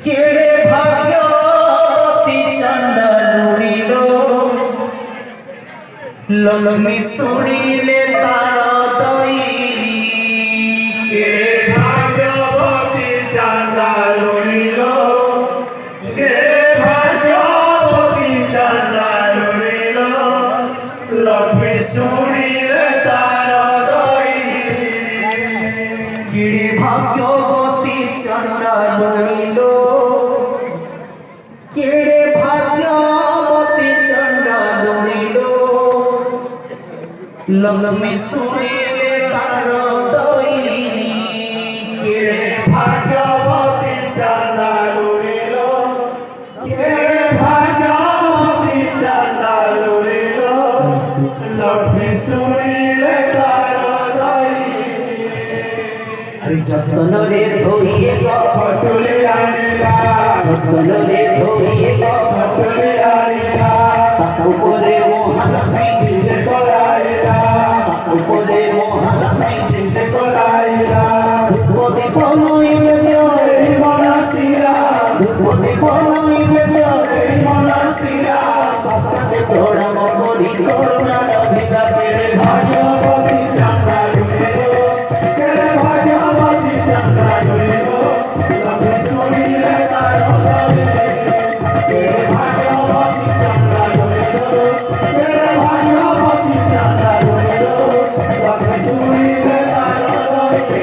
কেড়ে ভাগ্যবতী চন্দ্রুড়িল লক্ষ্মী শুনিলে তার দৈরি কেড়ে ভাগ্যবতী চন্দ্রুড়িল কেড়ে ভাগ্যবতী চন্দ্রুড়িল লক্ষ্মী শুনিলে তার দৈরি কেড়ে ভাগ্যবতী চন্দ্রুড়িল কেড়ে ভাগ্যবতী চন্দ্রুড়িল লক্ষ্মী শুনিলে তার দৈরি কেড়ে ভাগ্যবতী চন্দ্রুড়িল কেড়ে ভাগ্যবতী চন্দ্রুড়িল লক্ষ্মী শুনিলে তার দৈরি যতনরে ধরিয়ে ফটুলে আনিলা যতনরে ধরিয়ে ফটুলে আনিলা উপরে মহালক্ষ্মী দিলে করাইলা উপরে মহালক্ষ্মী দিলে করাইলা ধূপদীপ নৈবেদ্য এই মনসিরা ধূপদীপ নৈবেদ্য এই মনসিরা শাস্ত্রকে প্রণাম করি করুণার ভিলা কেড়ে ভাগ্যবতী চন্দ্রুড়িল কেড়ে ভাগ্যবতী চন্দ্রুড়িল লক্ষ্মী শুনিলে তার দৈরি কেড়ে ভাগ্যবতী চন্দ্রুড়িল কেড়ে ভাগ্যবতী চন্দ্রুড়িল লক্ষ্মী শুনিলে তার দৈরি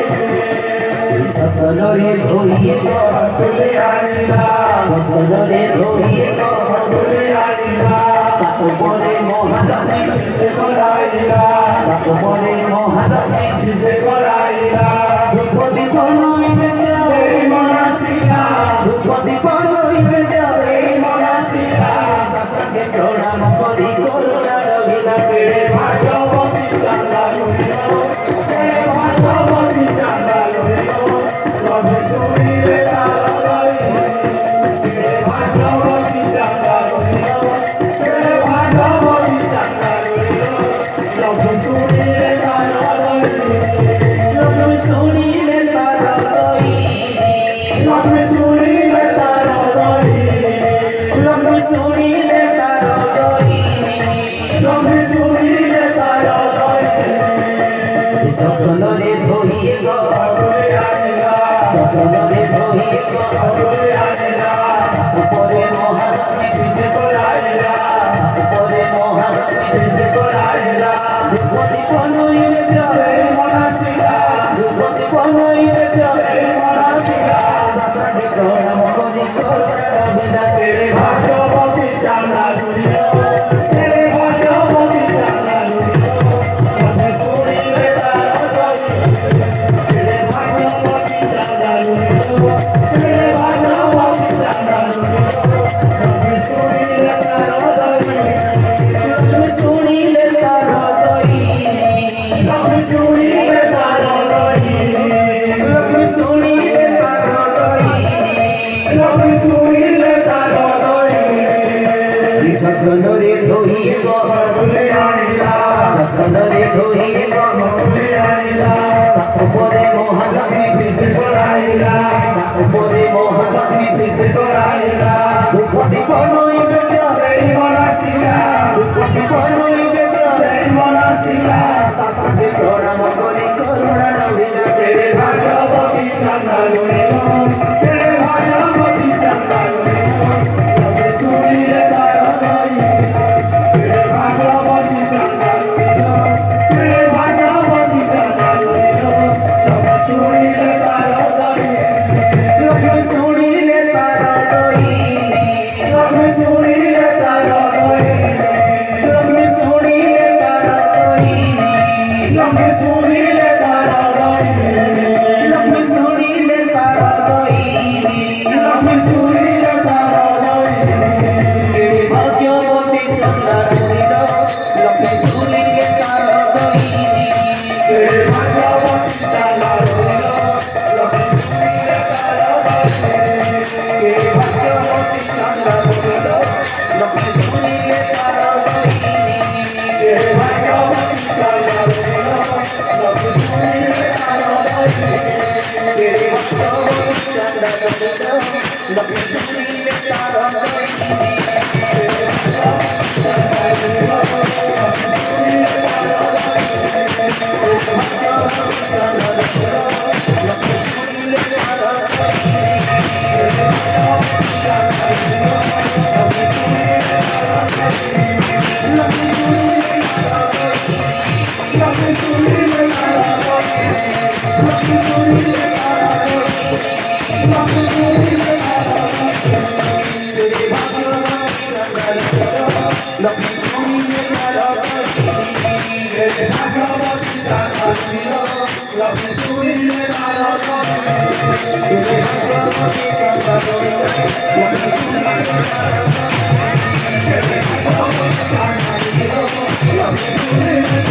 যতনরে ধরিয়ে ফটুলে আনিলা যতনরে ধরিয়ে ফটুলে আনিলা উপরে মহালক্ষ্মী দিলে করাইলা উপরে মহালক্ষ্মী দিলে করাইলা ধূপদীপ নৈবেদ্য এই মনসিরা ধূপদীপ নৈবেদ্য এই মনসিরা শাস্ত্রকে প্রণাম করি করুণার ভিলা কেড়ে ভাগ্যবতী চন্দ্রুড়িল কেড়ে ভাগ্যবতী চন্দ্রুড়িল লক্ষ্মী শুনিলে তার দৈরি কেড়ে ভাগ্যবতী চন্দ্রুড়িল কেড়ে ভাগ্যবতী চন্দ্রুড়িল লক্ষ্মী শুনিলে তার দৈরি লক্ষ্মী শুনিলে তার দৈরি লক্ষ্মী শুনিলে তার দৈরি লক্ষ্মী শুনিলে তার দৈরি লক্ষ্মী শুনিলে তার দৈরি যতনরে ধরিয়ে ফটুলে আনিলা যতনরে ধরিয়ে ফটুলে আনিলা উপরে মহালক্ষ্মী দিলে করাইলা উপরে মহালক্ষ্মী দিলে করাইলা ধূপদীপ নৈবেদ্য এই মনসিরা ধূপদীপ নৈবেদ্য এই মনসিরা শাস্ত্রকে প্রণাম করি করুণার ভিলা কেড়ে ভাগ্যবতী চন্দ্রুড়িল কেড়ে ভাগ্যবতী চন্দ্রুড়িল লক্ষ্মী শুনিলে তার দৈরি কেড়ে ভাগ্যবতী চন্দ্রুড়িল কেড়ে ভাগ্যবতী চন্দ্রুড়িল লক্ষ্মী শুনিলে তার দৈরি লক্ষ্মী শুনিলে তার দৈরি লক্ষ্মী শুনিলে তার দৈরি লক্ষ্মী শুনিলে তার দৈরি লক্ষ্মী শুনিলে তার দৈরি যতনরে ধরিয়ে ফটুলে আনিলা যতনরে ধরিয়ে ফটুলে আনিলা উপরে মহালক্ষ্মী দিলে করাইলা উপরে মহালক্ষ্মী দিলে করাইলা ধূপদীপ নৈবেদ্য এই মনসিরা ধূপদীপ নৈবেদ্য এই মনসিরা শাস্ত্রকে প্রণাম করি করুণার ভিলা কেড়ে ভাগ্যবতী চন্দ্রুড়িল কেড়ে ভাগ্যবতী চন্দ্রুড়িল লক্ষ্মী শুনিলে তার দৈরি কেড়ে ভাগ্যবতী চন্দ্রুড়িল কেড়ে ভাগ্যবতী চন্দ্রুড়িল লক্ষ্মী শুনিলে তার দৈরি লক্ষ্মী শুনিলে তার দৈরি লক্ষ্মী শুনিলে তার দৈরি লক্ষ্মী শুনিলে তার দৈরি লক্ষ্মী শুনিলে তার দৈরি লক্ষ্মী শুনিলে তার দৈরি লক্ষ্মী শুনিলে তার দৈরি কেড়ে ভাগ্যবতী চন্দ্রুড়িল লক্ষ্মী শুনিলে তার দৈরি কেড়ে ভাগ্যবতী চন্দ্রুড়িল লক্ষ্মী শুনিলে তার দৈরি কেড়ে ভাগ্যবতী চন্দ্রুড়িল লক্ষ্মী শুনিলে তার দৈরি কেড়ে ভাগ্যবতী চন্দ্রুড়িল লক্ষ্মী শুনিলে তার দৈরি কেড়ে ভাগ্যবতী চন্দ্রুড়িল লক্ষ্মী শুনিলে তার লক্ষ্মী শুনিলে Love